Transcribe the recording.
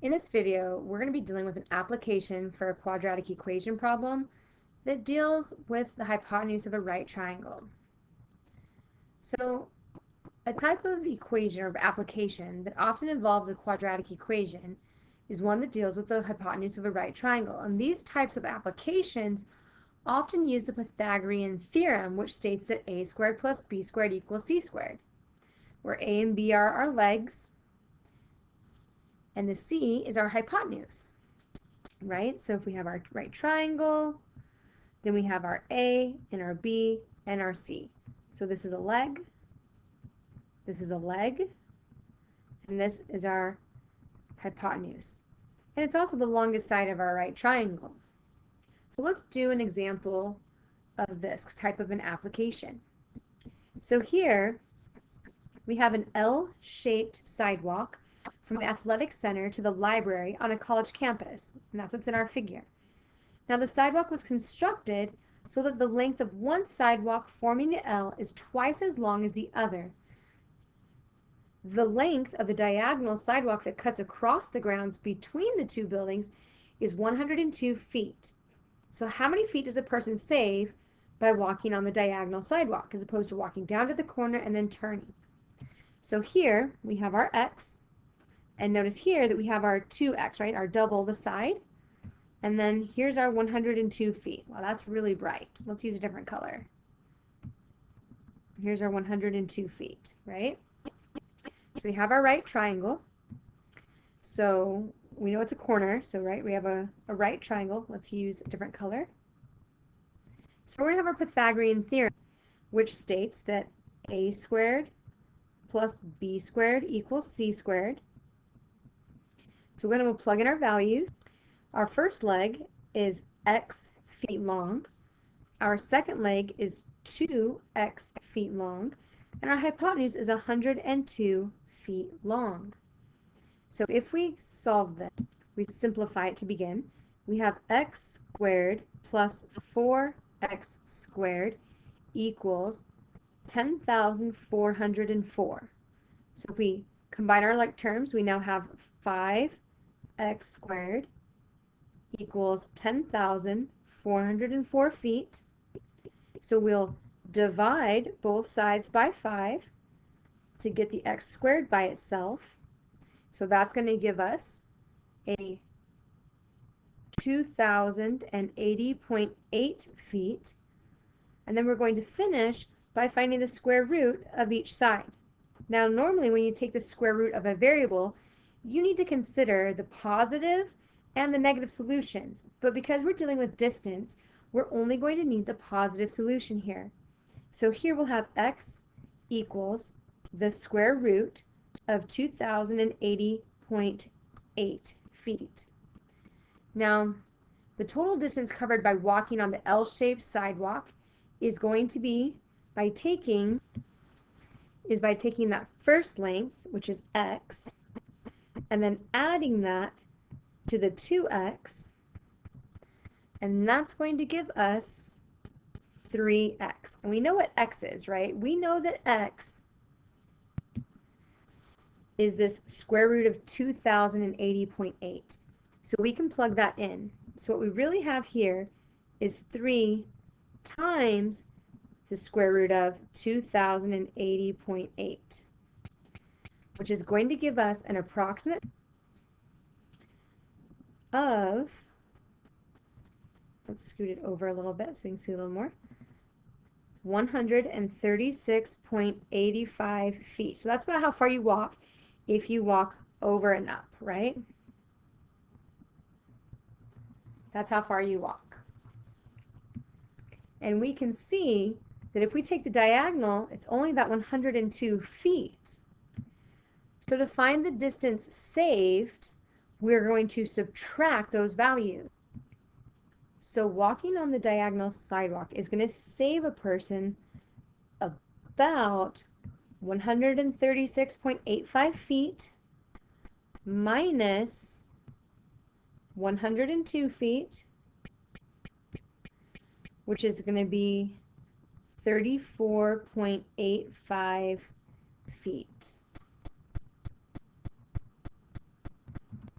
In this video, we're going to be dealing with an application for a quadratic equation problem that deals with the hypotenuse of a right triangle. So, a type of equation or application that often involves a quadratic equation is one that deals with the hypotenuse of a right triangle. And these types of applications often use the Pythagorean theorem, which states that a squared plus b squared equals c squared, where a and b are our legs, and the c is our hypotenuse, right? So if we have our right triangle, then we have our a and our b and our c. So this is a leg, this is a leg, and this is our hypotenuse. And it's also the longest side of our right triangle. So let's do an example of this type of an application. So here we have an L-shaped sidewalk from the athletic center to the library on a college campus, and that's what's in our figure. Now the sidewalk was constructed so that the length of one sidewalk forming the L is twice as long as the other. The length of the diagonal sidewalk that cuts across the grounds between the two buildings is 102 feet. So how many feet does a person save by walking on the diagonal sidewalk as opposed to walking down to the corner and then turning? So here we have our x, and notice here that we have our 2x, right, our double the side, and then here's our 102 feet. Well, that's really bright. Let's use a different color. Here's our 102 feet, right? So we have our right triangle. So we know it's a corner, so right, we have a right triangle. Let's use a different color. So we're going to have our Pythagorean theorem, which states that a squared plus b squared equals c squared. So we're going to plug in our values. Our first leg is x feet long. Our second leg is 2x feet long. And our hypotenuse is 102 feet long. So if we solve this, we simplify it to begin. We have x squared plus 4x squared equals 10,404. So if we combine our like terms, we now have 5x squared equals 10,404 feet. So we'll divide both sides by 5 to get the x squared by itself. So that's going to give us a 2,080.8 feet. And then we're going to finish by finding the square root of each side. Now, normally when you take the square root of a variable, you need to consider the positive and the negative solutions. But because we're dealing with distance, we're only going to need the positive solution here. So here we'll have x equals the square root of 2,080.8 feet. Now, the total distance covered by walking on the L-shaped sidewalk is going to be by taking that first length, which is x, and then adding that to the 2x, and that's going to give us 3x. And we know what x is, right? We know that x is this square root of 2,080.8. So we can plug that in. So what we really have here is 3 times the square root of 2,080.8, which is going to give us an approximate of, let's scoot it over a little bit so you can see a little more, 136.85 feet. So that's about how far you walk if you walk over and up, right? That's how far you walk. And we can see that if we take the diagonal, it's only that 102 feet. So to find the distance saved, we're going to subtract those values. So walking on the diagonal sidewalk is going to save a person about 136.85 feet minus 102 feet, which is going to be 34.85 feet.